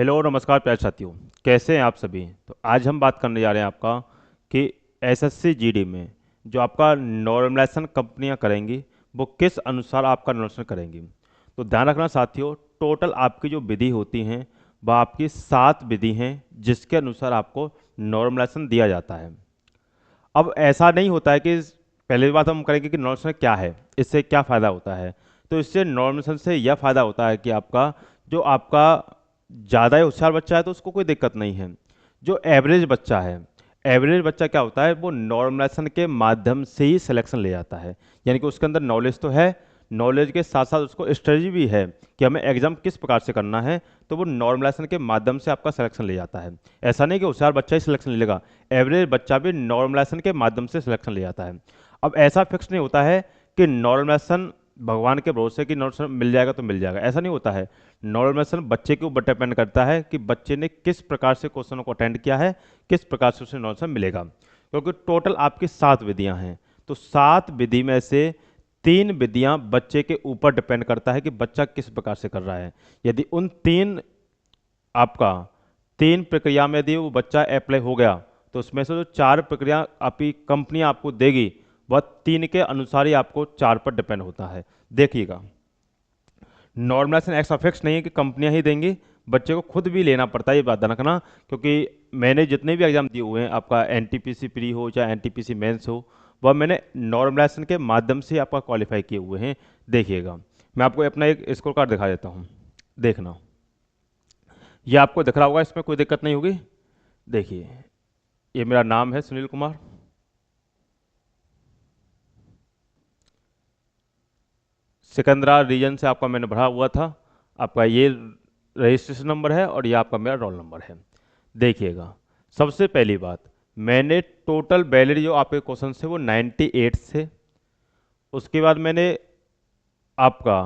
Hello नमस्कार प्यारे साथियों। कैसे हैं आप सभी। तो आज हम बात करने जा रहे हैं आपका कि एसएससी जीडी में जो आपका नॉर्मलाइजेशन कंपनियां करेंगी वो किस अनुसार आपका नॉर्मलाइजेशन करेंगी। तो ध्यान रखना साथियों, टोटल आपकी जो विधि होती हैं वह आपकी 7 विधि हैं जिसके अनुसार आपको नॉर्मलाइजेशन दिया जाता है। अब ऐसा नहीं होता है कि पहले बात हम करेंगे कि नॉर्मलाइजेशन क्या है, इससे क्या फ़ायदा होता है। तो इससे नॉर्मलाइजेशन से यह फ़ायदा होता है कि आपका जो आपका ज़्यादा ही होशियार बच्चा है तो उसको कोई दिक्कत नहीं है। जो एवरेज बच्चा है, एवरेज बच्चा क्या होता है, वो नॉर्मलाइजेशन के माध्यम से ही सिलेक्शन ले जाता है। यानी कि उसके अंदर नॉलेज तो है, नॉलेज के साथ साथ उसको स्ट्रेटजी भी है कि हमें एग्जाम किस प्रकार से करना है, तो वो नॉर्मलाइजेशन के माध्यम से आपका सिलेक्शन ले जाता है। ऐसा नहीं कि होशियार बच्चा ही सिलेक्शन ले लेगा, एवरेज बच्चा भी नॉर्मलाइजेशन के माध्यम से सिलेक्शन ले जाता है। अब ऐसा फिक्स नहीं होता है कि नॉर्मलाइजेशन भगवान के भरोसे कि नॉर्मलाइजेशन मिल जाएगा तो मिल जाएगा, ऐसा नहीं होता है। नॉर्मलाइजेशन बच्चे के ऊपर डिपेंड करता है कि बच्चे ने किस प्रकार से क्वेश्चनों को अटेंड किया है, किस प्रकार से उसे नॉर्मलाइजेशन मिलेगा। क्योंकि टोटल आपकी 7 विधियां हैं, तो 7 विधि में से 3 विधियां बच्चे के ऊपर डिपेंड करता है कि बच्चा किस प्रकार से कर रहा है। यदि उन 3 आपका 3 प्रक्रिया में यदि वो बच्चा अप्लाई हो गया तो उसमें से जो 4 प्रक्रिया आपकी कंपनी आपको देगी वह 3 के अनुसार ही आपको 4 पर डिपेंड होता है। देखिएगा, नॉर्मलाइजेशन एक्स फिक्स नहीं है कि कंपनियां ही देंगी, बच्चे को खुद भी लेना पड़ता है, ये बात ध्यान रखना। क्योंकि मैंने जितने भी एग्जाम दिए हुए हैं, आपका एनटीपीसी प्री हो चाहे एनटीपीसी मेंस हो, वह मैंने नॉर्मलाइजेशन के माध्यम से आपका क्वालिफाई किए हुए हैं। देखिएगा, मैं आपको अपना एक स्कोर कार्ड दिखा देता हूँ, देखना। ये आपको दिख रहा होगा, इसमें कोई दिक्कत नहीं होगी। देखिए, ये मेरा नाम है सुनील कुमार, सिकंदरा रीजन से आपका मैंने भरा हुआ था। आपका ये रजिस्ट्रेशन नंबर है और ये आपका मेरा रोल नंबर है। देखिएगा, सबसे पहली बात, मैंने टोटल वैलिड जो आपके क्वेश्चन थे वो 98 थे। उसके बाद मैंने आपका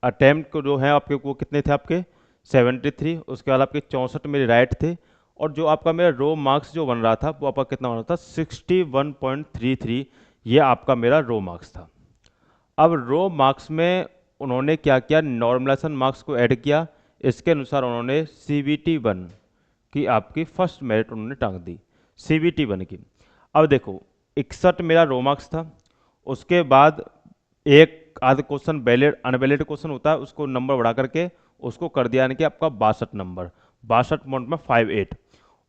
अटेम्प्ट को जो है आपके वो कितने थे आपके 73। उसके बाद आपके 64 मेरे राइट थे। और जो आपका मेरा रो मार्क्स जो बन रहा था वो आपका कितना बन रहा था 61.33। ये आपका मेरा रो मार्क्स था। अब रो मार्क्स में उन्होंने क्या किया, नॉर्मलाइजेशन मार्क्स को ऐड किया। इसके अनुसार उन्होंने CBT 1 की आपकी फर्स्ट मेरिट उन्होंने टांग दी, CBT 1 की। अब देखो, 61 मेरा रो मार्क्स था। उसके बाद एक आध क्वेश्चन वैलिड अनवैलिड क्वेश्चन होता है, उसको नंबर बढ़ा करके उसको कर दिया, यानी कि आपका 62 नंबर, 62 पॉइंट में 58।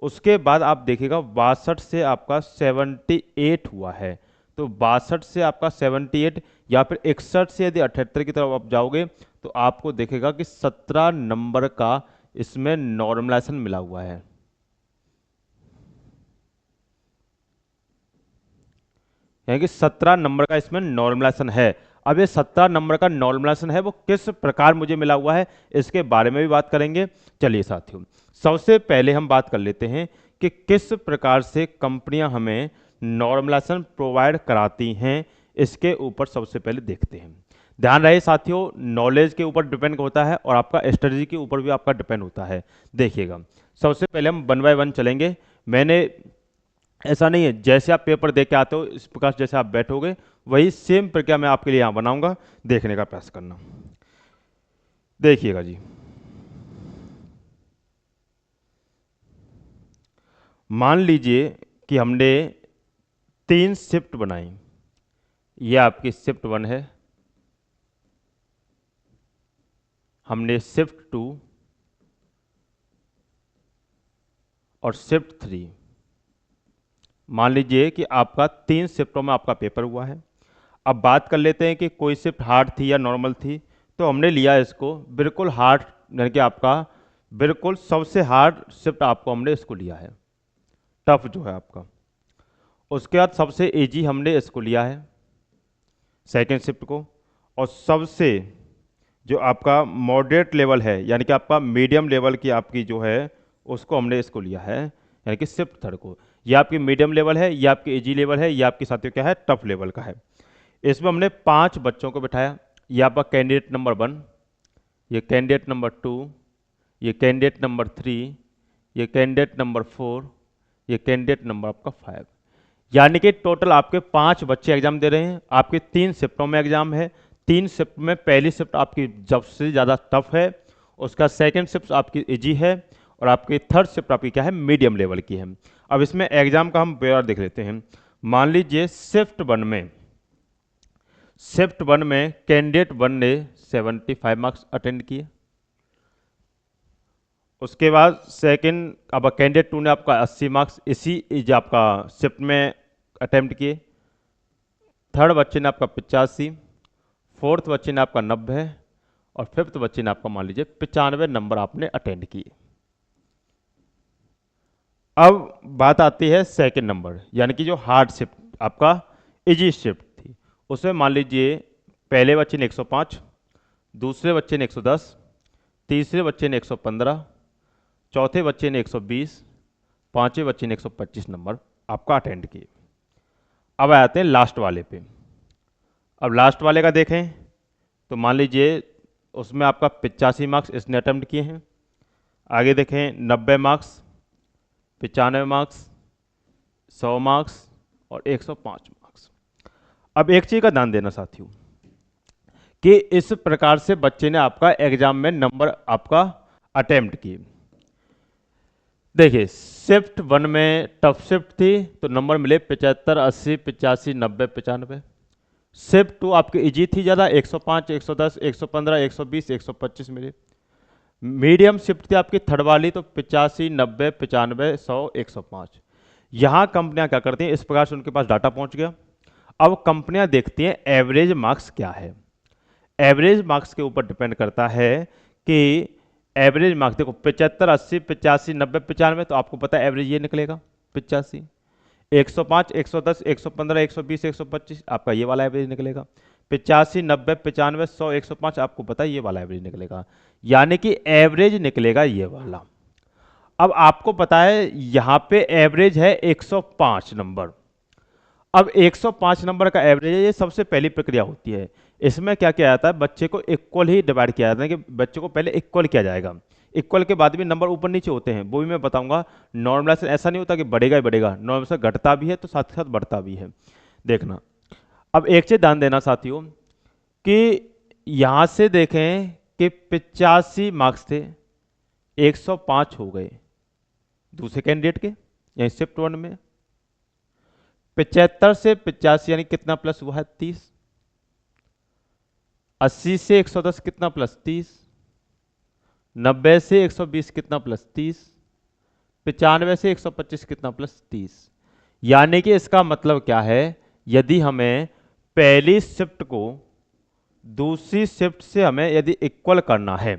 उसके बाद आप देखिएगा 62 से आपका 78 हुआ है। तो 62 से आपका 78 या फिर 61 से यदि 78 की तरफ आप जाओगे तो आपको देखेगा कि 17 नंबर का इसमें नॉर्मलाइजेशन मिला हुआ है। यानी कि 17 नंबर का इसमें नॉर्मलाइजेशन है। अब ये 17 नंबर का नॉर्मलाइजेशन है वो किस प्रकार मुझे मिला हुआ है, इसके बारे में भी बात करेंगे। चलिए साथियों, सबसे पहले हम बात कर लेते हैं कि किस प्रकार से कंपनियां हमें नॉर्मलाइजेशन प्रोवाइड कराती हैं। इसके ऊपर सबसे पहले देखते हैं। ध्यान रहे साथियों, नॉलेज के ऊपर डिपेंड होता है और आपका स्ट्रेटजी के ऊपर भी आपका डिपेंड होता है। देखिएगा, सबसे पहले हम 1 बाय 1 चलेंगे। मैंने ऐसा नहीं है जैसे आप पेपर दे के आते हो इस प्रकार जैसे आप बैठोगे वही सेम प्रक्रिया मैं आपके लिए यहाँ बनाऊंगा, देखने का प्रयास करना। देखिएगा जी, मान लीजिए कि हमने 3 शिफ्ट बनाई। ये आपकी शिफ्ट 1 है, हमने शिफ्ट 2 और शिफ्ट 3। मान लीजिए कि आपका 3 शिफ्टों में आपका पेपर हुआ है। अब बात कर लेते हैं कि कोई शिफ्ट हार्ड थी या नॉर्मल थी। तो हमने लिया इसको बिल्कुल हार्ड, यानी कि आपका बिल्कुल सबसे हार्ड शिफ्ट आपको हमने इसको लिया है, टफ जो है आपका। उसके बाद सबसे इजी हमने इसको लिया है सेकेंड शिफ्ट को। और सबसे जो आपका मॉडरेट लेवल है यानी कि आपका मीडियम लेवल की आपकी जो है उसको हमने इसको लिया है, यानी कि शिफ्ट 3 को। यह आपकी मीडियम लेवल है, यह आपकी इजी लेवल है, यह आपके साथियों क्या है टफ लेवल का है। इसमें हमने 5 बच्चों को बिठाया। यह आपका कैंडिडेट नंबर 1, ये कैंडिडेट नंबर 2, ये कैंडिडेट नंबर 3, ये कैंडिडेट नंबर 4, ये कैंडिडेट नंबर आपका 5। यानी कि टोटल आपके 5 बच्चे एग्जाम दे रहे हैं। आपके 3 शिफ्टों में एग्जाम है। 3 शिफ्ट में पहली शिफ्ट आपकी सबसे ज़्यादा टफ है, उसका सेकंड शिफ्ट आपकी इजी है, और आपकी थर्ड शिफ्ट आपकी क्या है, मीडियम लेवल की है। अब इसमें एग्जाम का हम ब्यौरा देख लेते हैं। मान लीजिए शिफ्ट वन में कैंडिडेट वन ने 75 मार्क्स अटेंड किए। उसके बाद सेकंड अब कैंडिडेट टू ने आपका 80 मार्क्स इसी जो आपका शिफ्ट में अटेम्प्ट किए। थर्ड बच्चे ने आपका 85, फोर्थ बच्चे ने आपका 90 और फिफ्थ बच्चे ने आपका मान लीजिए 95 नंबर आपने अटेंड किए। अब बात आती है सेकंड नंबर, यानी कि जो हार्ड शिफ्ट आपका इजी शिफ्ट थी, उसमें मान लीजिए पहले बच्चे ने 105, दूसरे बच्चे ने 110, तीसरे बच्चे ने 115, चौथे बच्चे ने 120, पांचवें बच्चे ने 125 नंबर आपका अटेंड किए। अब आते हैं लास्ट वाले पे। अब लास्ट वाले का देखें तो मान लीजिए उसमें आपका 85 मार्क्स इसने अटेम्प्ट किए हैं। आगे देखें 90 मार्क्स, 95 मार्क्स, 100 मार्क्स और 105 मार्क्स। अब एक चीज का ध्यान देना साथियों कि इस प्रकार से बच्चे ने आपका एग्जाम में नंबर आपका अटेम्प्ट किए। देखिए शिफ्ट वन में टफ शिफ्ट थी तो नंबर मिले 75, 80, 85, 90, 95। शिफ्ट टू आपकी इजी थी ज़्यादा, 105, 110, 115, 120, 125 मिले। मीडियम शिफ्ट थी आपकी थर्ड वाली तो 85, 90, 95, 100, 105। यहाँ कंपनियां क्या करती हैं, इस प्रकार से उनके पास डाटा पहुंच गया। अब कंपनियां देखती हैं एवरेज मार्क्स क्या है। एवरेज मार्क्स के ऊपर डिपेंड करता है कि एवरेज मार्क्स देखो 75, 80, 85, 90, 95 तो आपको पता है एवरेज ये निकलेगा 85। 105, 110, 115, 120, 125 आपका ये वाला एवरेज निकलेगा। 85, 90, 95, 100, 105 आपको पता है ये वाला एवरेज निकलेगा, यानी कि एवरेज निकलेगा ये वाला। अब आपको पता है यहां पे एवरेज है 105 नंबर। अब 105 नंबर का एवरेज है, ये सबसे पहली प्रक्रिया होती है। इसमें क्या किया जाता है, बच्चे को इक्वल ही डिवाइड किया जाता है कि बच्चे को पहले इक्वल किया जाएगा। इक्वल के बाद भी नंबर ऊपर नीचे होते हैं, वो भी मैं बताऊंगा। नॉर्मलाइजेशन ऐसा नहीं होता कि बढ़ेगा ही बढ़ेगा, नॉर्मलाइजेशन घटता भी है तो साथ साथ बढ़ता भी है, देखना। अब एक चीज ध्यान देना साथियों कि यहां से देखें कि 85 मार्क्स थे, 105 हो गए दूसरे कैंडिडेट के, यही शिफ्ट वन में। 75 से 85 यानी कितना प्लस हुआ है, 30। 80 से 110 कितना प्लस 30। 90 से 120 कितना प्लस 30। 95 से 125 कितना प्लस 30। यानी कि इसका मतलब क्या है, यदि हमें पहली शिफ्ट को दूसरी शिफ्ट से हमें यदि इक्वल करना है,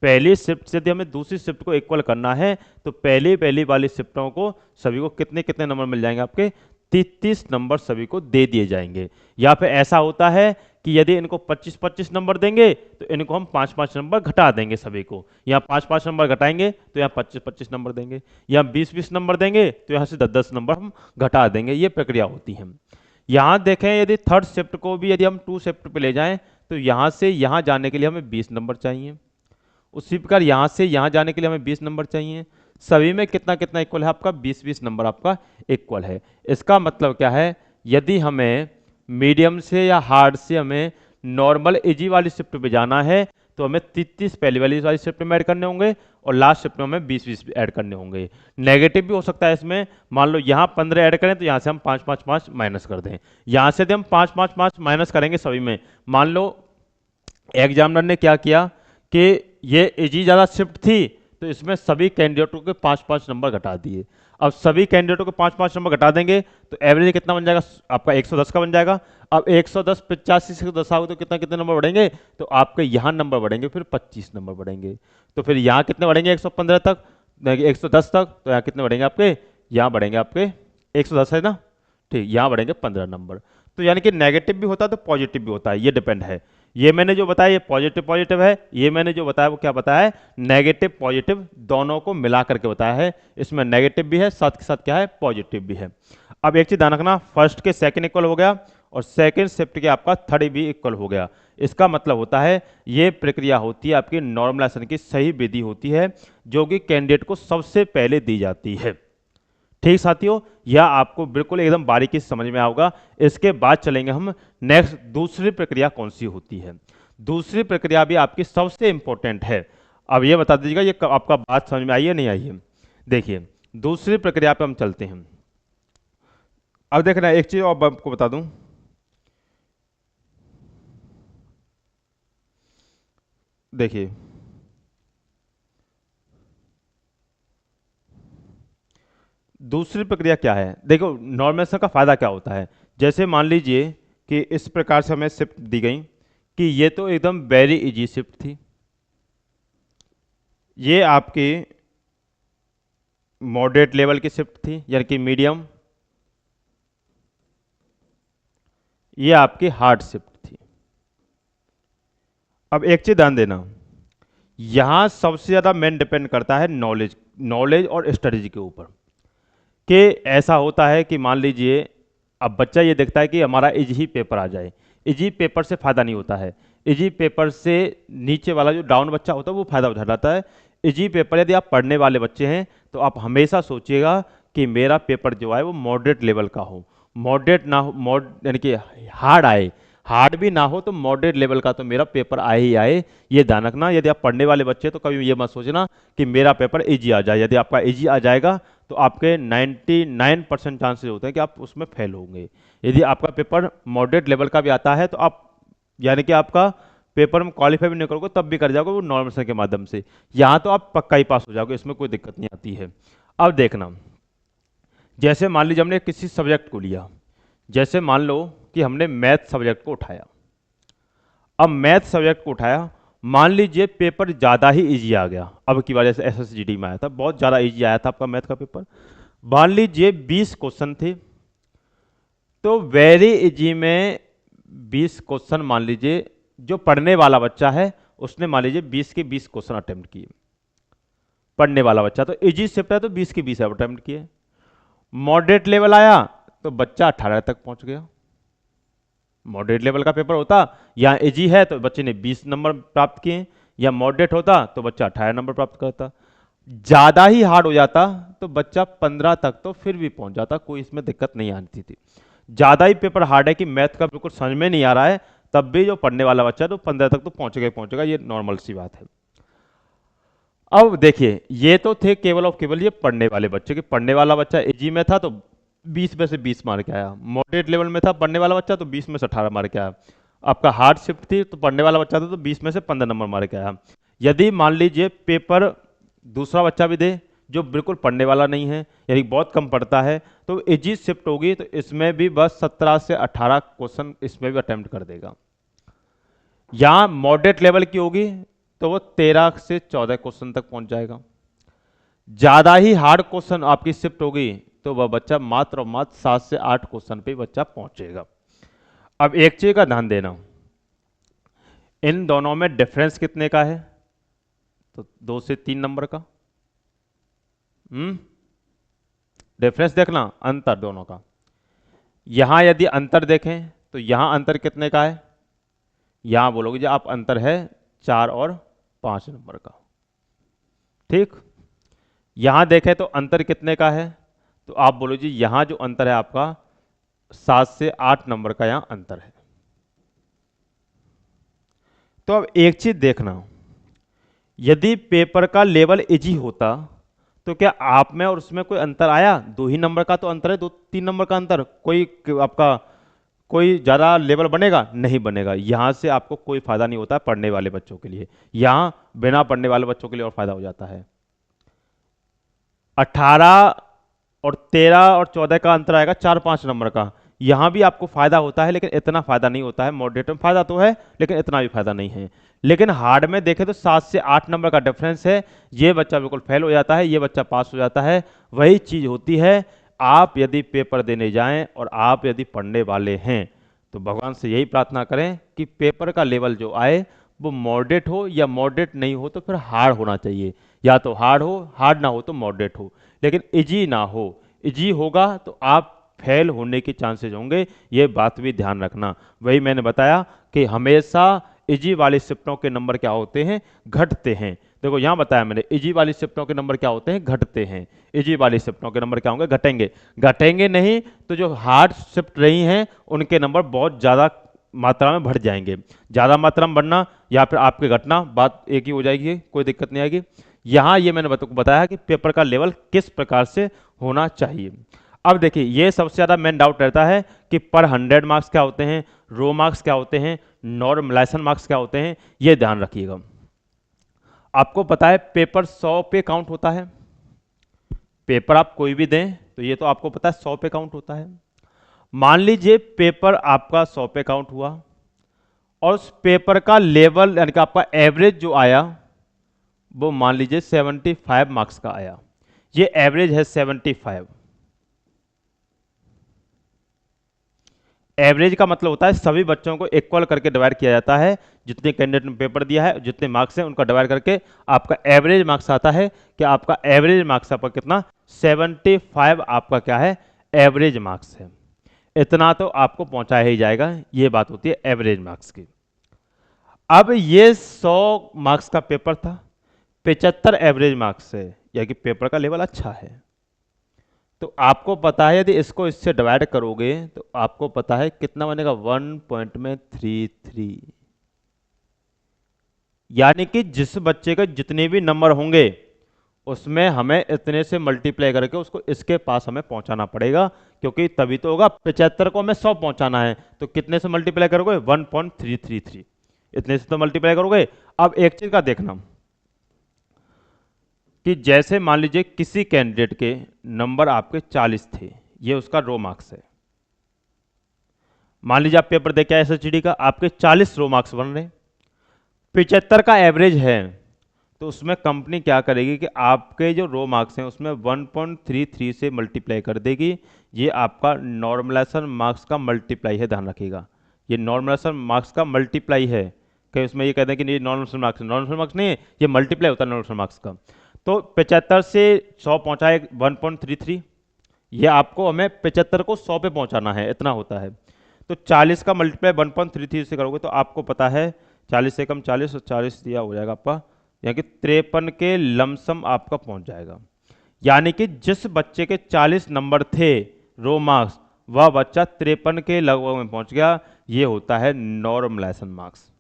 पहली शिफ्ट से यदि हमें दूसरी शिफ्ट को इक्वल करना है तो पहली वाली शिफ्टों को सभी को कितने कितने नंबर मिल जाएंगे, आपके 30 नंबर सभी को दे दिए जाएंगे। या फिर ऐसा होता है कि यदि इनको 25 नंबर देंगे तो इनको हम 5 नंबर घटा देंगे सभी को। यहाँ 5 नंबर घटाएंगे तो यहाँ 25 नंबर देंगे, यहाँ 20 नंबर देंगे तो यहाँ से 10 नंबर हम घटा देंगे। ये प्रक्रिया होती है। यहाँ देखें यदि थर्ड शिफ्ट को भी यदि हम 2 शिफ्ट पे ले जाएं तो यहाँ से यहाँ जाने के लिए हमें 20 नंबर चाहिए। उसी प्रकार यहाँ से यहाँ जाने के लिए हमें 20 नंबर चाहिए। सभी में कितना कितना इक्वल है, आपका 20 नंबर आपका इक्वल है। इसका मतलब क्या है, यदि हमें मीडियम से या हार्ड से हमें नॉर्मल इजी वाली शिफ्ट पे जाना है तो हमें 30 पहली वाली शिफ्ट में ऐड करने होंगे और लास्ट शिफ्ट में हमें 20 ऐड करने होंगे। नेगेटिव भी हो सकता है इसमें, मान लो यहाँ 15 ऐड करें तो यहाँ से हम 5 माइनस कर दें। यहाँ से यदि हम 5 माइनस करेंगे सभी में, मान लो एग्जामिनर ने क्या किया कि ये इजी ज़्यादा शिफ्ट थी तो इसमें सभी कैंडिडेटों के 5 नंबर घटा दिए। अब सभी कैंडिडेटों के 5 नंबर घटा देंगे तो एवरेज कितना बन जाएगा, आपका 110 का बन जाएगा। अब 110 85 से 10 आओगे तो कितना कितने नंबर बढ़ेंगे, तो आपके यहाँ नंबर बढ़ेंगे, फिर 25 नंबर बढ़ेंगे। तो फिर यहाँ कितने बढ़ेंगे 115 तक, 110 तक, तो यहाँ कितने बढ़ेंगे आपके, यहाँ बढ़ेंगे आपके 110 है ना, ठीक, यहाँ बढ़ेंगे 15 नंबर। तो यानी कि नेगेटिव भी होता है तो पॉजिटिव भी होता है, ये डिपेंड है। ये मैंने जो बताया ये पॉजिटिव है, ये मैंने जो बताया वो क्या बताया है, नेगेटिव पॉजिटिव दोनों को मिला करके बताया है। इसमें नेगेटिव भी है साथ के साथ क्या है, पॉजिटिव भी है। अब एक चीज ध्यान रखना, फर्स्ट के सेकंड इक्वल हो गया और सेकंड शिफ्ट के आपका थर्ड भी इक्वल हो गया। इसका मतलब होता है ये प्रक्रिया होती है आपकी नॉर्मलाइजेशन की सही विधि होती है जो कि कैंडिडेट को सबसे पहले दी जाती है। ठीक साथियों, यह आपको बिल्कुल एकदम बारीकी से समझ में आएगा। इसके बाद चलेंगे हम नेक्स्ट, दूसरी प्रक्रिया कौन सी होती है। दूसरी प्रक्रिया भी आपकी सबसे इंपॉर्टेंट है। अब ये बता दीजिएगा, ये आपका बात समझ में आई है नहीं आई है। देखिए दूसरी प्रक्रिया पे हम चलते हैं। अब देखना एक चीज और आपको बता दूं, देखिए दूसरी प्रक्रिया क्या है। देखो नॉर्मलाइजेशन का फायदा क्या होता है, जैसे मान लीजिए कि इस प्रकार से हमें शिफ्ट दी गई कि ये तो एकदम वेरी इजी शिफ्ट थी, ये आपकी मॉडरेट लेवल की शिफ्ट थी यानी कि मीडियम, ये आपकी हार्ड शिफ्ट थी। अब एक चीज ध्यान देना, यहां सबसे ज्यादा मेन डिपेंड करता है नॉलेज, नॉलेज और स्ट्रेटजी के ऊपर। कि ऐसा होता है कि मान लीजिए अब बच्चा ये देखता है कि हमारा इजी पेपर आ जाए, इजी पेपर से फायदा नहीं होता है, इजी पेपर से नीचे वाला जो डाउन बच्चा होता है वो फायदा उठा जाता है। इजी पेपर यदि आप पढ़ने वाले बच्चे हैं तो आप हमेशा सोचिएगा कि मेरा पेपर जो है वो मॉडरेट लेवल का हो, मॉडरेट ना हो, यानी कि हार्ड आए, हार्ड भी ना हो तो मॉडरेट लेवल का तो मेरा पेपर आए ही आए। ये ध्यान रखना, यदि आप पढ़ने वाले बच्चे तो कभी ये मत सोचना कि मेरा पेपर इजी आ जाए। यदि आपका इजी आ जाएगा तो आपके 99% चांसेस होते हैं कि आप उसमें फेल होंगे। यदि आपका पेपर मॉडरेट लेवल का भी आता है तो आप यानी कि आपका पेपर में क्वालिफाई भी नहीं करोगे तब भी कर जाओगे वो नॉर्मल के माध्यम से, यहाँ तो आप पक्का ही पास हो जाओगे, इसमें कोई दिक्कत नहीं आती है। अब देखना, जैसे मान लीजिए हमने किसी सब्जेक्ट को लिया, जैसे मान लो कि हमने मैथ सब्जेक्ट को उठाया। अब मैथ सब्जेक्ट को उठाया, मान लीजिए पेपर ज़्यादा ही इजी आ गया, अब की वजह से एसएसजीडी में आया था, बहुत ज़्यादा इजी आया था आपका मैथ का पेपर। मान लीजिए 20 क्वेश्चन थे, तो वेरी इजी में 20 क्वेश्चन मान लीजिए जो पढ़ने वाला बच्चा है उसने मान लीजिए 20 के 20 क्वेश्चन अटेम्प्ट किए, पढ़ने वाला बच्चा तो इजी शिफ्ट है तो 20 के 20 अटेम्प्ट किए। मॉडरेट लेवल आया तो बच्चा 18 तक पहुंच गया। मॉडरेट लेवल का पेपर होता या इजी है तो बच्चे ने 20 नंबर प्राप्त किए, या मॉडरेट होता तो बच्चा 18 नंबर प्राप्त करता। ज़्यादा ही हार्ड हो जाता तो बच्चा 15 तक तो फिर भी पहुंच जाता, कोई इसमें दिक्कत नहीं आती थी। ज़्यादा ही पेपर हार्ड है कि मैथ का बिल्कुल समझ में नहीं आ रहा है, तब भी जो पढ़ने वाला बच्चा है तो 15 तक तो पहुंचेगा, ये नॉर्मल सी बात है। अब देखिए ये तो थे केवल और केवल ये पढ़ने वाले बच्चे, कि पढ़ने वाला बच्चा इजी में था तो 20 में से 20 मार के आया, मॉडरेट लेवल में था पढ़ने वाला बच्चा तो 20 में से 18 मार के आया। आपका हार्ड शिफ्ट थी तो पढ़ने वाला बच्चा था तो 20 में से 15 नंबर मार के आया। यदि मान लीजिए पेपर दूसरा बच्चा भी दे जो बिल्कुल पढ़ने वाला नहीं है यानी बहुत कम पढ़ता है, तो इजी शिफ्ट होगी तो इसमें भी बस 17 से 18 क्वेश्चन इसमें भी अटेम्प्ट कर देगा। यहाँ मॉडरेट लेवल की होगी तो वो 13 से 14 क्वेश्चन तक पहुंच जाएगा। ज्यादा ही हार्ड क्वेश्चन आपकी शिफ्ट होगी तो वह बच्चा मात्र और मात्र 7 से 8 क्वेश्चन पे बच्चा पहुंचेगा। अब एक चीज का ध्यान देना, इन दोनों में डिफरेंस कितने का है, तो 2 से 3 नंबर का। डिफरेंस देखना, अंतर दोनों का। यहां यदि अंतर देखें तो यहां अंतर कितने का है, यहां बोलोगे जी आप अंतर है 4 और 5 नंबर का, ठीक। यहां देखें तो अंतर कितने का है, तो आप बोलो जी यहां जो अंतर है आपका 7 से 8 नंबर का यहां अंतर है। तो अब एक चीज देखना, यदि पेपर का लेवल इजी होता तो क्या आप में और उसमें कोई अंतर आया, 2 ही नंबर का तो अंतर है, 2-3 नंबर का अंतर, कोई आपका कोई ज़्यादा लेवल बनेगा नहीं बनेगा। यहाँ से आपको कोई फायदा नहीं होता पढ़ने वाले बच्चों के लिए, यहाँ बिना पढ़ने वाले बच्चों के लिए और फायदा हो जाता है। 18 और 13 और 14 का अंतर आएगा 4-5 नंबर का, यहाँ भी आपको फायदा होता है लेकिन इतना फायदा नहीं होता है। मॉडरेट में फायदा तो है लेकिन इतना भी फायदा नहीं है। लेकिन हार्ड में देखें तो 7 से 8 नंबर का डिफरेंस है, ये बच्चा बिल्कुल फेल हो जाता है, ये बच्चा पास हो जाता है। वही चीज होती है, आप यदि पेपर देने जाएं और आप यदि पढ़ने वाले हैं तो भगवान से यही प्रार्थना करें कि पेपर का लेवल जो आए वो मॉडरेट हो, या मॉडरेट नहीं हो तो फिर हार्ड होना चाहिए, या तो हार्ड हो, हार्ड ना हो तो मॉडरेट हो, लेकिन इजी ना हो। इजी होगा तो आप फेल होने के चांसेस होंगे, ये बात भी ध्यान रखना। वही मैंने बताया कि हमेशा इजी वाली शिफ्टों के नंबर क्या होते हैं, घटते हैं। देखो यहाँ बताया मैंने, इजी वाली शिफ्टों के नंबर क्या होते हैं, घटते हैं। इजी वाली शिफ्टों के नंबर क्या होंगे, घटेंगे। घटेंगे नहीं तो जो हार्ड शिफ्ट रही हैं उनके नंबर बहुत ज़्यादा मात्रा में बढ़ जाएंगे। ज़्यादा मात्रा में बढ़ना या फिर आपके घटना, बात एक ही हो जाएगी, कोई दिक्कत नहीं आएगी। यहाँ ये मैंने बताया कि पेपर का लेवल किस प्रकार से होना चाहिए। अब देखिए, ये सबसे ज़्यादा मेन डाउट रहता है कि पर 100 मार्क्स क्या होते हैं, रो मार्क्स क्या होते हैं, नॉर्मलाइजेशन मार्क्स क्या होते हैं, ये ध्यान रखिएगा। आपको पता है पेपर 100 पे काउंट होता है। पेपर आप कोई भी दें तो ये तो आपको पता है 100 पे काउंट होता है। मान लीजिए पेपर आपका 100 पे काउंट हुआ और उस पेपर का लेवल यानी कि आपका एवरेज जो आया वो मान लीजिए 75 मार्क्स का आया। ये एवरेज है 75। एवरेज का मतलब होता है सभी बच्चों को इक्वल करके डिवाइड किया जाता है, जितने कैंडिडेट ने पेपर दिया है जितने मार्क्स हैं उनका डिवाइड करके आपका एवरेज मार्क्स आता है कि आपका एवरेज मार्क्स आपका कितना 75 आपका क्या है एवरेज मार्क्स है। इतना तो आपको पहुंचाया ही जाएगा, ये बात होती है एवरेज मार्क्स की। अब ये 100 मार्क्स का पेपर था, 75 एवरेज मार्क्स है, यानी कि पेपर का लेवल अच्छा है। तो आपको पता है यदि इसको इससे डिवाइड करोगे तो आपको पता है कितना बनेगा 1.33। यानी कि जिस बच्चे के जितने भी नंबर होंगे उसमें हमें इतने से मल्टीप्लाई करके उसको इसके पास हमें पहुंचाना पड़ेगा, क्योंकि तभी तो होगा। 75 को हमें 100 पहुंचाना है तो कितने से मल्टीप्लाई करोगे 1.333, इतने से तो मल्टीप्लाई करोगे। अब एक चीज का देखना कि जैसे मान लीजिए किसी कैंडिडेट के नंबर आपके 40 थे, ये उसका रो मार्क्स है। मान लीजिए आप पेपर दे के आए एसएचजीडी का, आपके 40 रो मार्क्स बन रहे, 75 का एवरेज है, तो उसमें कंपनी क्या करेगी कि आपके जो रो मार्क्स हैं उसमें 1.33 से मल्टीप्लाई कर देगी। ये आपका नॉर्मलाइजेशन मार्क्स का मल्टीप्लाई है, ध्यान रखिएगा। ये नॉर्मलाइजेशन मार्क्स का मल्टीप्लाई है, कि उसमें ये कहते हैं कि ये नॉर्मलाइजेशन मार्क्स नहीं है, ये मल्टीप्लाई होता है नॉर्मलाइजेशन मार्क्स का। तो 75 से 100 पहुंचाए 1.33, ये आपको हमें 75 को 100 पे पहुंचाना है, इतना होता है। तो 40 का मल्टीप्लाई 1.33 से करोगे तो आपको पता है 40 से कम 40 और 40 दिया हो जाएगा आपका, यानी कि 53 के लमसम आपका पहुंच जाएगा। यानी कि जिस बच्चे के 40 नंबर थे रो मार्क्स, वह बच्चा 53 के लगभग में पहुंच गया। ये होता है नॉर्मलाइजेशन मार्क्स।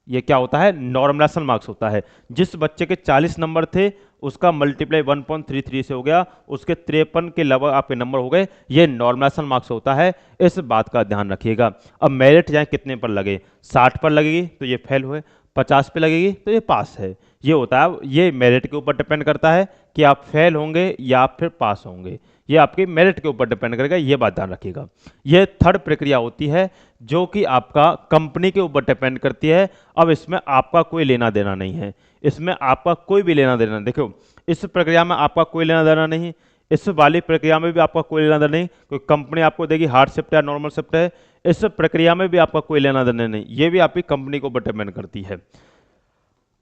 ये क्या होता है नॉर्मलाइजेशन मार्क्स होता है। जिस बच्चे के 40 नंबर थे उसका मल्टीप्लाई 1.33 से हो गया, उसके 53 के लगभग आपके नंबर हो गए, ये नॉर्मलाइजेशन मार्क्स होता है। इस बात का ध्यान रखिएगा। अब मेरिट जाए कितने पर लगे, 60 पर लगेगी तो ये फेल हुए, 50 पे लगेगी तो ये पास है। ये होता है, ये मेरिट के ऊपर डिपेंड करता है कि आप फेल होंगे या फिर पास होंगे। ये आपके मेरिट के ऊपर डिपेंड करेगा, ये बात ध्यान रखिएगा। ये थर्ड प्रक्रिया होती है जो कि आपका कंपनी के ऊपर डिपेंड करती है। अब इसमें आपका कोई लेना देना नहीं है, इसमें आपका कोई भी लेना देना। देखो, इस प्रक्रिया में आपका कोई लेना देना नहीं, इस वाली प्रक्रिया में भी आपका कोई लेना देना नहीं। कोई कंपनी आपको देगी हार्ड शिफ्ट या नॉर्मल शिफ्ट है, इस प्रक्रिया में भी आपका कोई लेना देना नहीं, ये भी आपकी कंपनी के ऊपर डिपेंड करती है।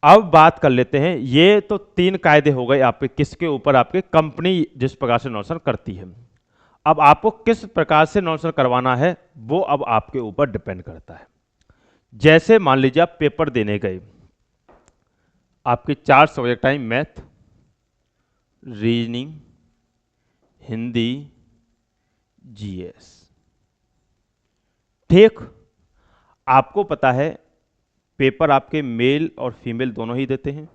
अब बात कर लेते हैं, ये तो 3 कायदे हो गए आपके, किसके ऊपर, आपके कंपनी जिस प्रकार से नॉमिनेशन करती है। अब आपको किस प्रकार से नॉमिनेशन करवाना है वो अब आपके ऊपर डिपेंड करता है। जैसे मान लीजिए आप पेपर देने गए, आपके 4 subject I, math, reasoning, Hindi, GS. ठीक, आपको पता है पेपर आपके मेल और फीमेल दोनों ही देते हैं,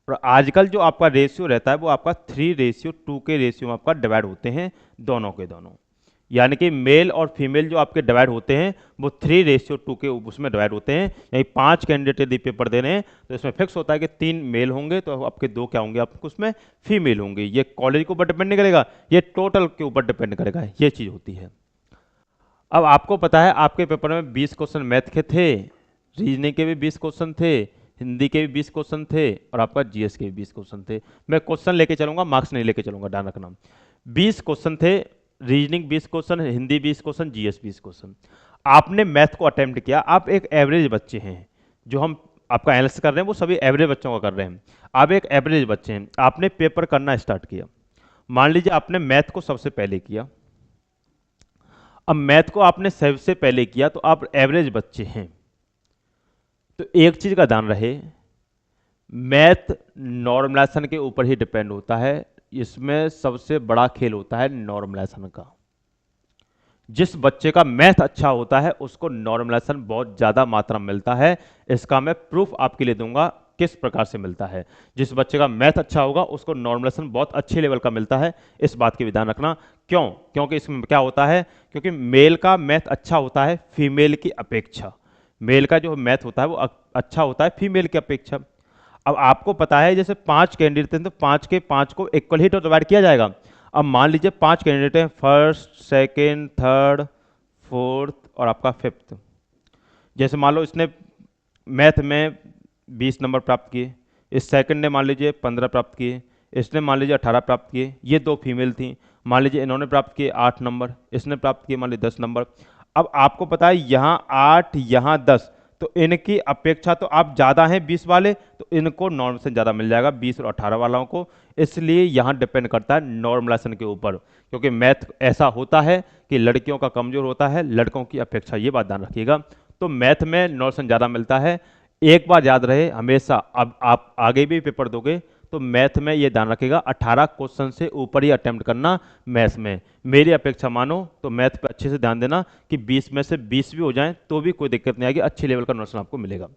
और आजकल जो आपका रेशियो रहता है वो आपका 3:2 के रेशियो में आपका डिवाइड होते हैं दोनों के दोनों। यानी कि मेल और फीमेल जो आपके डिवाइड होते हैं वो 3:2 के उसमें डिवाइड होते हैं। यानी 5 कैंडिडेट यदि पेपर दे रहे हैं तो इसमें फिक्स होता है कि 3 मेल होंगे तो आपके 2 क्या होंगे, आपको उसमें फीमेल होंगे। ये कॉलेज के ऊपर डिपेंड नहीं करेगा, ये टोटल के ऊपर डिपेंड करेगा, ये चीज़ होती है। अब आपको पता है आपके पेपर में 20 क्वेश्चन मैथ के थे, रीजनिंग के भी 20 क्वेश्चन थे, हिंदी के भी 20 क्वेश्चन थे, और आपका जीएस के भी 20 क्वेश्चन थे। मैं क्वेश्चन लेके चलूंगा, मार्क्स नहीं लेके चलूंगा, ध्यान रखना। 20 क्वेश्चन थे, reasoning 20 question, Hindi 20 question, GS 20 question. आपने मैथ को अटेम्प्ट किया, आप एक एवरेज बच्चे हैं, जो हम आपका एनालिसिस कर रहे हैं वो सभी एवरेज बच्चों का कर रहे हैं। आप एक एवरेज बच्चे हैं, आपने पेपर करना स्टार्ट किया। मान लीजिए आपने मैथ को सबसे पहले किया। अब मैथ को आपने सबसे पहले किया तो आप एवरेज बच्चे हैं, तो एक चीज का ध्यान रहे, मैथ नॉर्मलाइजेशन के ऊपर ही डिपेंड होता है, इसमें सबसे बड़ा खेल होता है नॉर्मलाइजेशन का। जिस बच्चे का मैथ अच्छा होता है उसको नॉर्मलाइजेशन बहुत ज़्यादा मात्रा में मिलता है। इसका मैं प्रूफ आपके लिए दूंगा किस प्रकार से मिलता है। जिस बच्चे का मैथ अच्छा होगा उसको नॉर्मलाइजेशन बहुत अच्छे लेवल का मिलता है, इस बात की भी ध्यान रखना। क्यों? क्योंकि इसमें क्या होता है, क्योंकि मेल का मैथ अच्छा होता है फीमेल की अपेक्षा। मेल का जो मैथ होता है वो अच्छा होता है फीमेल की अपेक्षा। अब आपको पता है जैसे 5 कैंडिडेट हैं तो 5 के 5 को इक्वल ही तो डिवाइड किया जाएगा। अब मान लीजिए 5 कैंडिडेट हैं, फर्स्ट, सेकंड, थर्ड, फोर्थ और आपका फिफ्थ। जैसे मान लो इसने मैथ में 20 नंबर प्राप्त किए, इस सेकंड ने मान लीजिए 15 प्राप्त किए, इसने मान लीजिए 18 प्राप्त किए। ये दो फीमेल थी, मान लीजिए इन्होंने प्राप्त किए 8 नंबर, इसने प्राप्त किए मान लीजिए 10 नंबर। अब आपको पता है यहाँ 8 यहाँ 10, तो इनकी अपेक्षा तो आप ज़्यादा हैं 20 वाले, तो इनको नॉर्म से ज़्यादा मिल जाएगा 20 और 18 वालों को। इसलिए यहाँ डिपेंड करता है नॉर्मलाइजेशन के ऊपर, क्योंकि मैथ ऐसा होता है कि लड़कियों का कमज़ोर होता है लड़कों की अपेक्षा, ये बात ध्यान रखिएगा। तो मैथ में नॉर्मलाइजेशन ज़्यादा मिलता है। एक बार याद रहे हमेशा, अब आप आगे भी पेपर दोगे तो मैथ में ये ध्यान रखिएगा 18 क्वेश्चन से ऊपर ही अटेम्प्ट करना मैथ में। मेरी अपेक्षा मानो तो मैथ पे अच्छे से ध्यान देना कि 20 में से 20 भी हो जाएं तो भी कोई दिक्कत नहीं आएगी, अच्छे लेवल का नॉलेज आपको मिलेगा।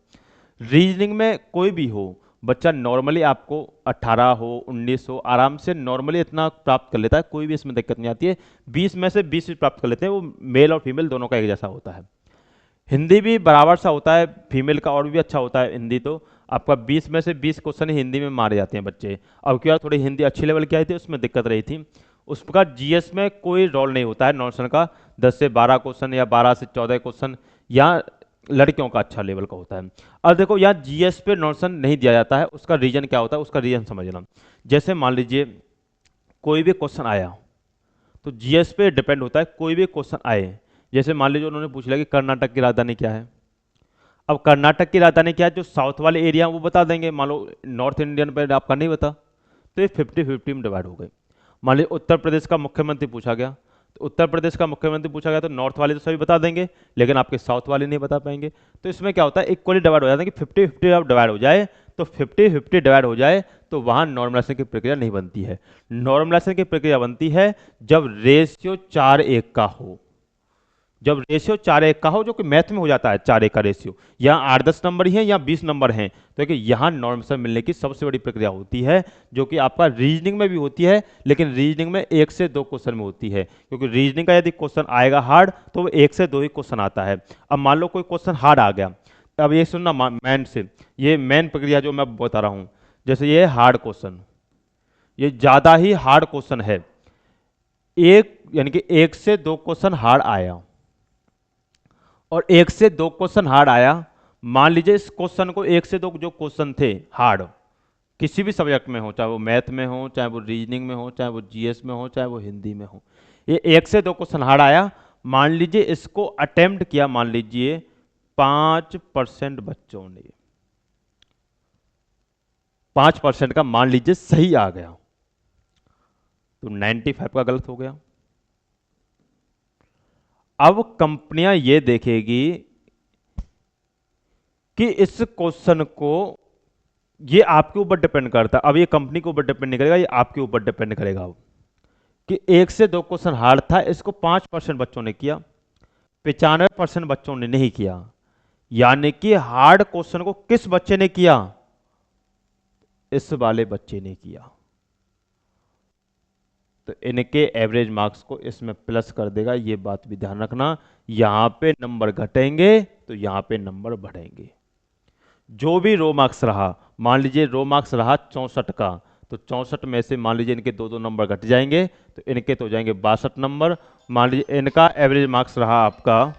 रीजनिंग में कोई भी हो बच्चा नॉर्मली आपको 18 हो 19 हो आराम से नॉर्मली इतना प्राप्त कर लेता है, कोई भी इसमें दिक्कत नहीं आती है। 20 में से 20 भी प्राप्त कर लेते हैं, वो मेल और फीमेल दोनों का एक जैसा होता है। हिंदी भी बराबर सा होता है, फीमेल का और भी अच्छा होता है हिंदी। तो आपका 20 में से 20 क्वेश्चन ही हिंदी में मारे जाते हैं बच्चे। अब क्या थोड़ी हिंदी अच्छी लेवल की आई थी उसमें दिक्कत रही थी। उसका जीएस में कोई रोल नहीं होता है नॉर्मल का, 10 से 12 क्वेश्चन या 12 से 14 क्वेश्चन यहाँ लड़कियों का अच्छा लेवल का होता है। अब देखो यहाँ जीएस पे नॉर्मल नहीं दिया जाता है, उसका रीजन क्या होता है, उसका रीजन समझना। जैसे मान लीजिए कोई भी क्वेश्चन आया तो जीएस पे डिपेंड होता है, कोई भी क्वेश्चन आए। जैसे मान लीजिए उन्होंने पूछ लिया कि कर्नाटक की राजधानी क्या है। अब कर्नाटक की राजधानी क्या है, जो साउथ वाले एरिया वो बता देंगे, मान लो नॉर्थ इंडियन पे आपका नहीं बता, तो ये 50-50 में डिवाइड हो गए। मान लीजिए उत्तर प्रदेश का मुख्यमंत्री पूछा गया, तो उत्तर प्रदेश का मुख्यमंत्री पूछा गया तो नॉर्थ वाले तो सभी बता देंगे लेकिन आपके साउथ वाले नहीं बता पाएंगे। तो इसमें क्या होता है, इक्वली डिवाइड हो जाता है कि 50-50 अब डिवाइड हो जाए, तो 50-50 डिवाइड हो जाए तो वहां नॉर्मलाइजेशन की प्रक्रिया नहीं बनती है। नॉर्मलाइजेशन की प्रक्रिया बनती है जब रेशियो 4:1 का हो। जब रेशियो 4:1 का हो, जो कि मैथ में हो जाता है 4:1 का रेशियो, यहाँ 8-10 नंबर ही हैं या 20 नंबर हैं, तो कि यहाँ नॉर्मल मिलने की सबसे बड़ी प्रक्रिया होती है, जो कि आपका रीजनिंग में भी होती है लेकिन रीजनिंग में 1 से 2 क्वेश्चन में होती है, क्योंकि रीजनिंग का यदि क्वेश्चन आएगा हार्ड तो वो 1 से 2 ही क्वेश्चन आता है। अब मान लो कोई क्वेश्चन हार्ड आ गया, अब ये सुनना मैन से, ये मेन प्रक्रिया जो मैं बता रहा हूँ। जैसे ये हार्ड क्वेश्चन, ये ज़्यादा ही हार्ड क्वेश्चन है, एक यानी कि 1 से 2 क्वेश्चन हार्ड आया और 1 से 2 क्वेश्चन हार्ड आया। मान लीजिए इस क्वेश्चन को 1 से 2 जो क्वेश्चन थे हार्ड किसी भी सब्जेक्ट में हो, चाहे वो मैथ में हो, चाहे वो रीजनिंग में हो, चाहे वो जीएस में हो, चाहे वो हिंदी में हो, ये 1 से 2 क्वेश्चन हार्ड आया। मान लीजिए इसको अटेम्प्ट किया, मान लीजिए 5% बच्चों ने, 5% का मान लीजिए सही आ गया, तो 95 का गलत हो गया। अब कंपनियां ये देखेगी कि इस क्वेश्चन को, ये आपके ऊपर डिपेंड करता है, अब ये कंपनी के ऊपर डिपेंड नहीं करेगा, ये आपके ऊपर डिपेंड करेगा अब कि 1 से 2 क्वेश्चन हार्ड था, इसको 5% बच्चों ने किया, 95% बच्चों ने नहीं किया। यानी कि हार्ड क्वेश्चन को किस बच्चे ने किया, इस वाले बच्चे ने किया, तो इनके एवरेज मार्क्स को इसमें प्लस कर देगा। ये बात भी ध्यान रखना, यहां पे नंबर घटेंगे तो यहां पे नंबर बढ़ेंगे। जो भी रो मार्क्स रहा, मान लीजिए रो मार्क्स रहा 64 का, तो 64 में से मान लीजिए इनके 2-2 नंबर घट जाएंगे, तो इनके तो हो जाएंगे 62 नंबर। मान लीजिए इनका एवरेज मार्क्स रहा आपका,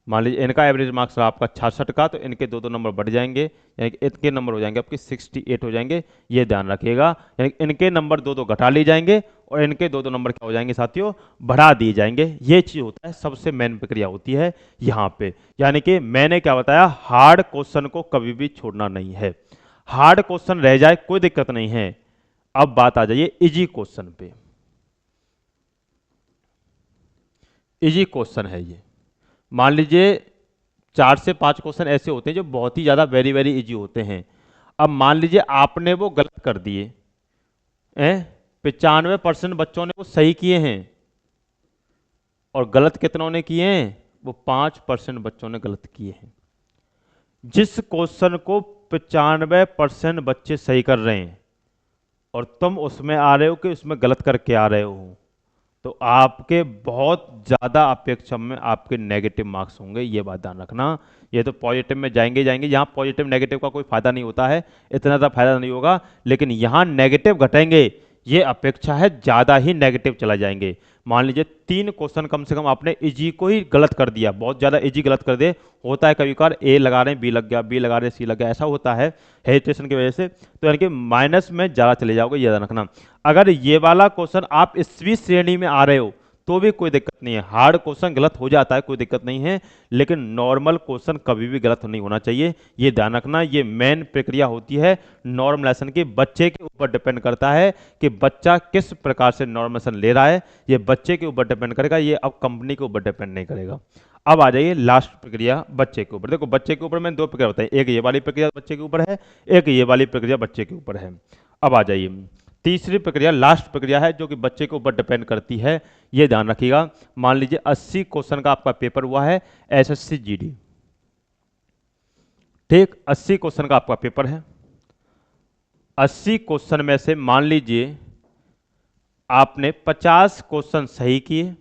मान लीजिए इनका एवरेज मार्क्स रहा आपका 66 का, तो इनके 2-2 नंबर बढ़ जाएंगे, यानी कि इनके नंबर हो जाएंगे आपके 68 हो जाएंगे। ये ध्यान रखिएगा, यानी इनके नंबर 2-2 घटा लिए जाएंगे और इनके 2-2 नंबर क्या हो जाएंगे साथियों, बढ़ा दिए जाएंगे। ये चीज होता है, सबसे मेन प्रक्रिया होती है यहाँ पे। यानी कि मैंने क्या बताया, हार्ड क्वेश्चन को कभी भी छोड़ना नहीं है। हार्ड क्वेश्चन रह जाए कोई दिक्कत नहीं है। अब बात आ जाइए इजी क्वेश्चन पे। इजी क्वेश्चन है ये, मान लीजिए 4 से 5 क्वेश्चन ऐसे होते हैं जो बहुत ही ज्यादा वेरी वेरी इजी होते हैं। अब मान लीजिए आपने वो गलत कर दिए, 95% बच्चों ने वो सही किए हैं और गलत कितनों ने किए हैं, वो 5% बच्चों ने गलत किए हैं। जिस क्वेश्चन को 95% बच्चे सही कर रहे हैं और तुम उसमें आ रहे हो कि उसमें गलत करके आ रहे हो, तो आपके बहुत ज़्यादा अपेक्षा में आपके नेगेटिव मार्क्स होंगे, ये बात ध्यान रखना। ये तो पॉजिटिव में जाएंगे जाएंगे, यहाँ पॉजिटिव नेगेटिव का कोई फायदा नहीं होता है, इतना ज़्यादा फायदा नहीं होगा, लेकिन यहाँ नेगेटिव घटेंगे, ये अपेक्षा है ज़्यादा ही नेगेटिव चला जाएंगे। मान लीजिए 3 क्वेश्चन कम से कम आपने इजी को ही गलत कर दिया, बहुत ज़्यादा इजी गलत कर दे, होता है कभी कभार ए लगा रहे हैं बी लग गया, बी लगा रहे हैं सी लग गया, ऐसा होता है हेजिटेशन की वजह से, तो यानी कि माइनस में ज़्यादा चले जाओगे, ये ध्यान रखना। अगर ये वाला क्वेश्चन आप इसवीं श्रेणी में आ रहे हो तो भी कोई दिक्कत नहीं है, हार्ड क्वेश्चन गलत हो जाता है कोई दिक्कत नहीं है, लेकिन नॉर्मल क्वेश्चन कभी भी गलत नहीं होना चाहिए, ये ध्यान रखना। ये मेन प्रक्रिया होती है नॉर्मलाइजेशन की, बच्चे के ऊपर डिपेंड करता है कि बच्चा किस प्रकार से नॉर्मलाइजेशन ले रहा है, ये बच्चे के ऊपर डिपेंड करेगा, ये अब कंपनी के ऊपर डिपेंड नहीं करेगा। अब आ जाइए लास्ट प्रक्रिया बच्चे के ऊपर। देखो बच्चे के ऊपर मैंने 2 प्रक्रिया बताई, एक ये वाली प्रक्रिया बच्चे के ऊपर है, एक ये वाली प्रक्रिया बच्चे के ऊपर है। अब आ जाइए तीसरी प्रक्रिया, लास्ट प्रक्रिया है जो कि बच्चे के ऊपर डिपेंड करती है, ये ध्यान रखिएगा। मान लीजिए 80 क्वेश्चन का आपका पेपर हुआ है एसएससी जीडी, ठीक, 80 क्वेश्चन का आपका पेपर है। 80 क्वेश्चन में से मान लीजिए आपने 50 क्वेश्चन सही किए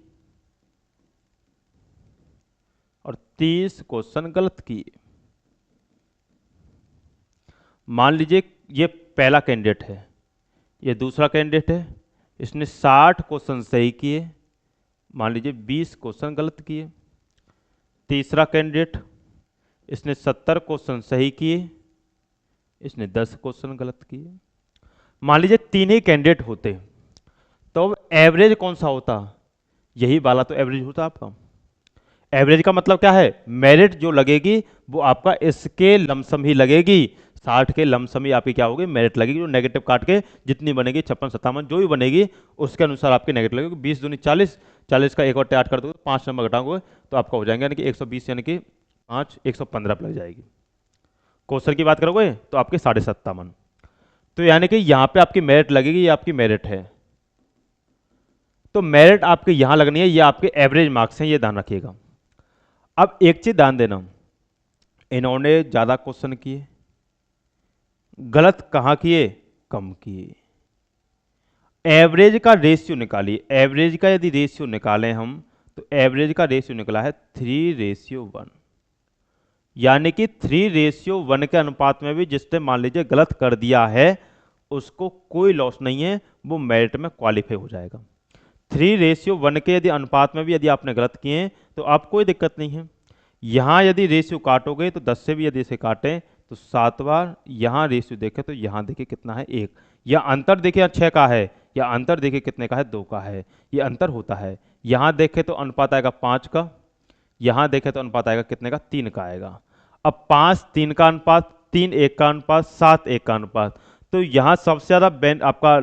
और 30 क्वेश्चन गलत किए। मान लीजिए ये पहला कैंडिडेट है, ये दूसरा कैंडिडेट है, इसने 60 क्वेश्चन सही किए, मान लीजिए 20 क्वेश्चन गलत किए। तीसरा कैंडिडेट, इसने 70 क्वेश्चन सही किए, इसने 10 क्वेश्चन गलत किए। मान लीजिए 3 ही कैंडिडेट होते तो अब एवरेज कौन सा होता, यही वाला तो एवरेज होता आपका। एवरेज का मतलब क्या है, मेरिट जो लगेगी वो आपका इसके लमसम ही लगेगी, 60 के लमसम ही आपकी क्या होगी, मेरिट लगेगी, जो नेगेटिव काट के जितनी बनेगी 56 57 जो भी बनेगी उसके अनुसार आपकी नेगेटिव लगेगी। 20 दूनी 40, 40 का 1 और 8 कर दोगे 5 नंबर घटाओगे तो आपका हो जाएंगे यानी कि 120 यानी कि 5 115 लग जाएगी। क्वेश्चन की बात करोगे तो आपके 57.5, तो यानी कि यहाँ पे आपकी मेरिट लगेगी, ये आपकी मेरिट है, तो मेरिट आपके यहाँ लगनी है, ये आपके एवरेज मार्क्स हैं, ये ध्यान रखिएगा। अब एक चीज ध्यान देना, इन्होंने ज्यादा क्वेश्चन किए, गलत कहां किए, कम किए। एवरेज का रेशियो निकालिए, एवरेज का यदि रेशियो निकालें हम तो एवरेज का रेशियो निकला है 3:1, यानी कि 3:1 के अनुपात में भी जिसने मान लीजिए गलत कर दिया है उसको कोई लॉस नहीं है, वो मेरिट में क्वालिफाई हो जाएगा। 3:1 के यदि अनुपात में भी यदि आपने गलत किए हैं तो आप कोई दिक्कत नहीं है। यहाँ यदि रेशियो काटोगे तो 10 से भी यदि इसे काटें तो 7 बार, यहाँ रेशियो देखें तो यहाँ देखिए कितना है 1, या अंतर देखिए 6 का है, या अंतर देखिए कितने का है 2 का है, ये अंतर होता है। यहाँ देखें तो अनुपात आएगा 5 का, यहाँ देखें तो अनुपात आएगा कितने का, 3 का आएगा। अब 5 3 का अनुपात, 3 1 का अनुपात, 7 1 का अनुपात, तो यहाँ सबसे ज़्यादा आपका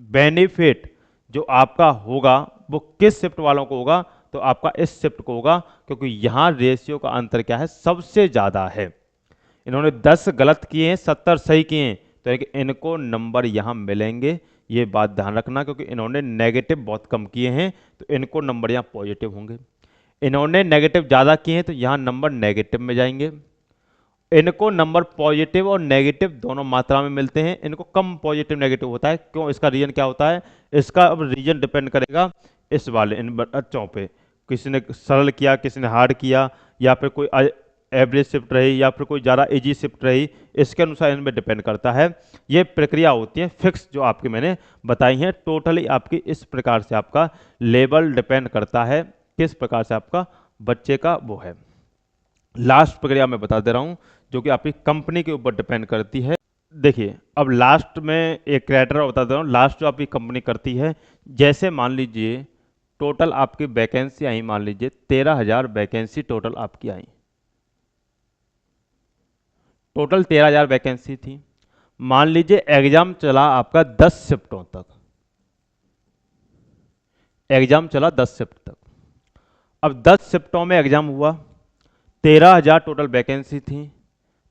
बेनिफिट जो आपका होगा वो किस शिफ्ट वालों को होगा, तो आपका इस शिफ्ट को होगा, क्योंकि यहाँ रेशियो का अंतर क्या है, सबसे ज़्यादा है। इन्होंने 10 गलत किए हैं 70 सही किए हैं, तो इनको नंबर यहाँ मिलेंगे, ये बात ध्यान रखना, क्योंकि इन्होंने नेगेटिव बहुत कम किए हैं तो इनको नंबर यहाँ पॉजिटिव होंगे। इन्होंने नेगेटिव ज़्यादा किए हैं तो यहाँ नंबर नेगेटिव में जाएंगे। इनको नंबर पॉजिटिव और नेगेटिव दोनों मात्रा में मिलते हैं, इनको कम पॉजिटिव नेगेटिव होता है, क्यों, इसका रीजन क्या होता है, इसका अब रीजन डिपेंड करेगा इस वाले इन बच्चों पे, किसी ने सरल किया, किसी ने हार्ड किया, या फिर कोई एवरेज शिफ्ट रही, या फिर कोई ज़्यादा इजी शिफ्ट रही, इसके अनुसार इनमें डिपेंड करता है। ये प्रक्रिया होती है फिक्स जो आपकी मैंने बताई हैं, टोटली आपकी इस प्रकार से आपका लेवल डिपेंड करता है किस प्रकार से आपका बच्चे का वो है। लास्ट प्रक्रिया मैं बता दे रहा हूँ जो कि आपकी कंपनी के ऊपर डिपेंड करती है। देखिए अब लास्ट में एक क्राइटेरिया बता दे रहा हूँ, लास्ट जो आपकी कंपनी करती है, जैसे मान लीजिए टोटल आपकी वैकेंसी आई, मान लीजिए 13,000 वैकेंसी टोटल आपकी आई, टोटल 13,000 वैकेंसी थी। मान लीजिए एग्जाम चला आपका 10 शिफ्टों तक, एग्जाम चला 10 शिफ्ट तक। अब 10 शिफ्टों में एग्जाम हुआ, 13,000 टोटल वैकेंसी थी,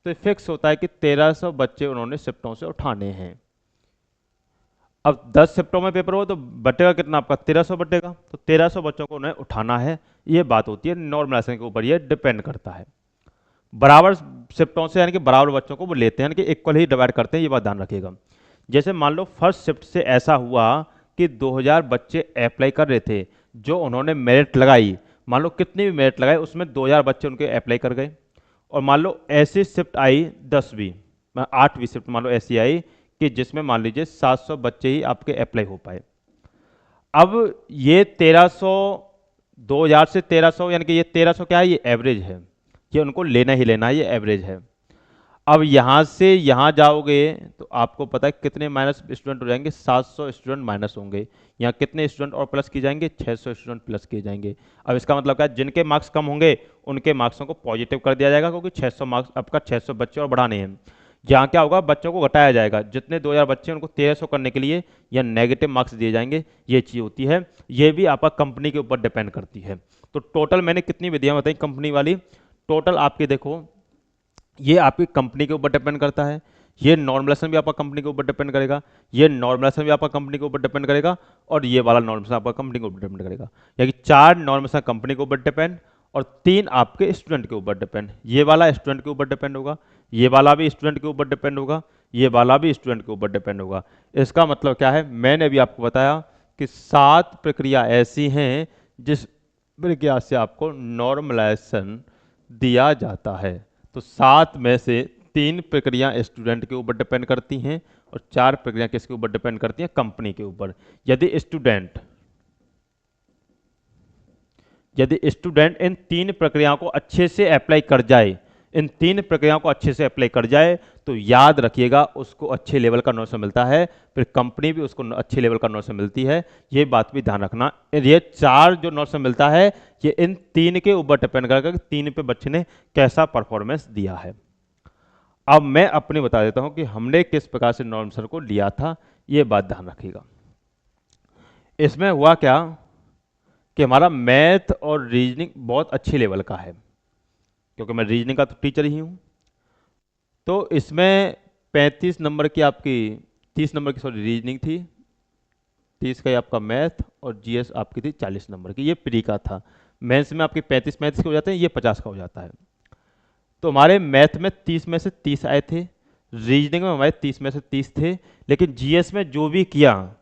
तो फिक्स होता है कि 1,300 बच्चे उन्होंने शिफ्टों से उठाने हैं। अब 10 शिफ्टों में पेपर हो तो बटेगा कितना आपका 1300 बटेगा, तो 1300 बच्चों को उन्हें उठाना है। ये बात होती है नॉर्मलाइजेशन के ऊपर, ये डिपेंड करता है। बराबर शिफ्टों से यानी कि बराबर बच्चों को वो लेते हैं, यानी कि इक्वल ही डिवाइड करते हैं, ये बात ध्यान रखिएगा। जैसे मान लो फर्स्ट शिफ्ट से ऐसा हुआ कि 2000 बच्चे अप्लाई कर रहे थे, जो उन्होंने मेरिट लगाई, मान लो कितनी भी मेरिट लगाई उसमें 2000 बच्चे उनके अप्लाई कर गए। और मान लो ऐसी शिफ्ट आई 10वीं 8वीं शिफ्ट मान लो ऐसी आई कि जिसमें मान लीजिए 700 बच्चे ही आपके अप्लाई हो पाए। अब ये 1300, 2000 से 1300 यानी कि ये 1300 क्या है, ये एवरेज है, ये उनको लेना ही लेना है, ये एवरेज है। अब यहाँ से यहाँ जाओगे तो आपको पता है कितने माइनस स्टूडेंट हो जाएंगे, 700 स्टूडेंट माइनस होंगे। यहाँ कितने स्टूडेंट और प्लस किए जाएंगे, 600 स्टूडेंट प्लस किए जाएंगे। अब इसका मतलब क्या है, जिनके मार्क्स कम होंगे उनके मार्क्सों को पॉजिटिव कर दिया जाएगा, क्योंकि 600 मार्क्स आपका 600 बच्चे और बढ़ाने हैं। यहाँ क्या होगा, बच्चों को घटाया जाएगा, जितने 2000 बच्चे हैं उनको 1300 करने के लिए या नेगेटिव मार्क्स दिए जाएंगे, ये चीज़ होती है। ये भी आपका कंपनी के ऊपर डिपेंड करती है। तो टोटल मैंने कितनी विधियाँ बताई कंपनी वाली, टोटल आपकी देखो ये आपकी कंपनी के ऊपर डिपेंड करता है। ये नॉर्मलाइजेशन भी आपका कंपनी के ऊपर डिपेंड करेगा, ये नॉर्मलाइजेशन भी आपका कंपनी के ऊपर डिपेंड करेगा, और ये वाला नॉर्मलाइजेशन आपका कंपनी के ऊपर डिपेंड करेगा। यानी 4 नॉर्मलाइजेशन कंपनी के ऊपर डिपेंड और 3 आपके स्टूडेंट के ऊपर डिपेंड। ये वाला स्टूडेंट के ऊपर डिपेंड होगा, ये वाला भी स्टूडेंट के ऊपर डिपेंड होगा, ये वाला भी स्टूडेंट के ऊपर डिपेंड होगा। इसका मतलब क्या है, मैंने अभी आपको बताया कि 7 प्रक्रिया ऐसी हैं जिस प्रक्रिया से आपको नॉर्मलाइजेशन दिया जाता है। तो 7 में से 3 प्रक्रिया स्टूडेंट के ऊपर डिपेंड करती हैं और 4 प्रक्रिया किसके ऊपर डिपेंड करती हैं, कंपनी के ऊपर। यदि स्टूडेंट इन 3 प्रक्रियाओं को अच्छे से अप्लाई कर जाए, इन 3 प्रक्रियाओं को अच्छे से अप्लाई कर जाए, तो याद रखिएगा उसको अच्छे लेवल का नॉलेज मिलता है, फिर कंपनी भी उसको अच्छे लेवल का नॉलेज मिलती है। ये बात भी ध्यान रखना। ये 4 जो नॉलेज मिलता है ये इन 3 के ऊपर डिपेंड करेगा कि 3 पे बच्चे ने कैसा परफॉर्मेंस दिया है। अब मैं अपनी बता देता हूं कि हमने किस प्रकार से नॉर्म सर को लिया था, ये बात ध्यान रखिएगा। इसमें हुआ क्या कि हमारा मैथ और रीजनिंग बहुत अच्छे लेवल का है, क्योंकि मैं रीजनिंग का तो टीचर ही हूं। तो इसमें 35 नंबर की आपकी 30 नंबर की सॉरी रीजनिंग थी, 30 का आपका मैथ, और जीएस आपकी थी 40 नंबर की। ये प्री का था। मेंस में आपकी 35 के हो जाते हैं, ये 50 का हो जाता है। तो हमारे मैथ में 30 में से 30 आए थे, रीजनिंग में हमारे 30 में से 30 थे, लेकिन जीएस में जो भी किया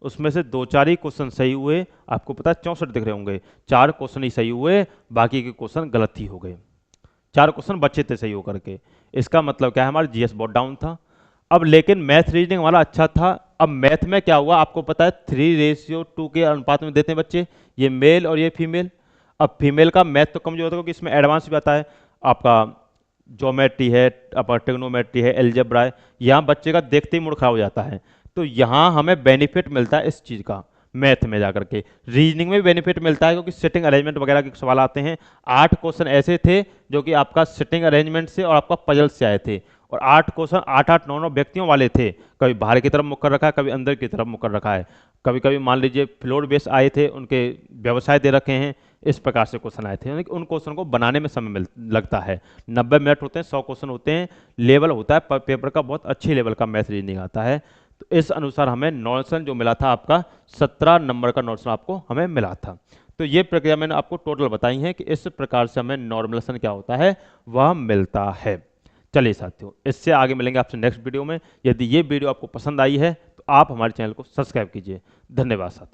उसमें से 2-4 ही क्वेश्चन सही हुए। आपको पता है 64 दिख रहे होंगे, 4 क्वेश्चन ही सही हुए, बाकी के क्वेश्चन गलत ही हो गए। 4 क्वेश्चन बचे थे सही होकर के। इसका मतलब क्या है, हमारा जीएस बहुत डाउन था। अब लेकिन मैथ रीजनिंग हमारा अच्छा था। अब मैथ में क्या हुआ, आपको पता है 3:2 के अनुपात में देते हैं बच्चे, ये मेल और ये फीमेल। अब फीमेल का मैथ तो कमजोर होता है, क्योंकि इसमें एडवांस भी आता है, आपका ज्योमेट्री है, आपका ट्रिग्नोमेट्री है, एलजेब्रा है। यहाँ बच्चे का देखते ही मूड खराब हो जाता है। तो यहाँ हमें बेनिफिट मिलता है इस चीज़ का, मैथ में जाकर के। रीजनिंग में भी बेनिफिट मिलता है, क्योंकि सिटिंग अरेंजमेंट वगैरह के सवाल आते हैं। 8 क्वेश्चन ऐसे थे जो कि आपका सिटिंग अरेंजमेंट से और आपका पजल से आए थे, और 8 क्वेश्चन 8-8, 9-9 व्यक्तियों वाले थे। कभी बाहर की तरफ मुख कर रखा है, कभी अंदर की तरफ मुख कर रखा है। कभी कभी मान लीजिए फ्लोर बेस आए थे, उनके व्यवसाय दे रखे हैं, इस प्रकार से क्वेश्चन आए थे। यानी कि उन क्वेश्चन को बनाने में समय लगता है। 90 मिनट होते हैं, 100 क्वेश्चन होते हैं, लेवल होता है पेपर का, बहुत अच्छे लेवल का मैथ रीजनिंग आता है। तो इस अनुसार हमें नॉर्मल जो मिला था आपका 17 नंबर का नॉर्मल आपको हमें मिला था। तो ये प्रक्रिया मैंने आपको टोटल बताई है कि इस प्रकार से हमें नॉर्मलाइजेशन क्या होता है वह मिलता है। चलिए साथियों, इससे आगे मिलेंगे आपसे नेक्स्ट वीडियो में। यदि ये वीडियो आपको पसंद आई है तो आप हमारे चैनल को सब्सक्राइब कीजिए। धन्यवाद साथियों।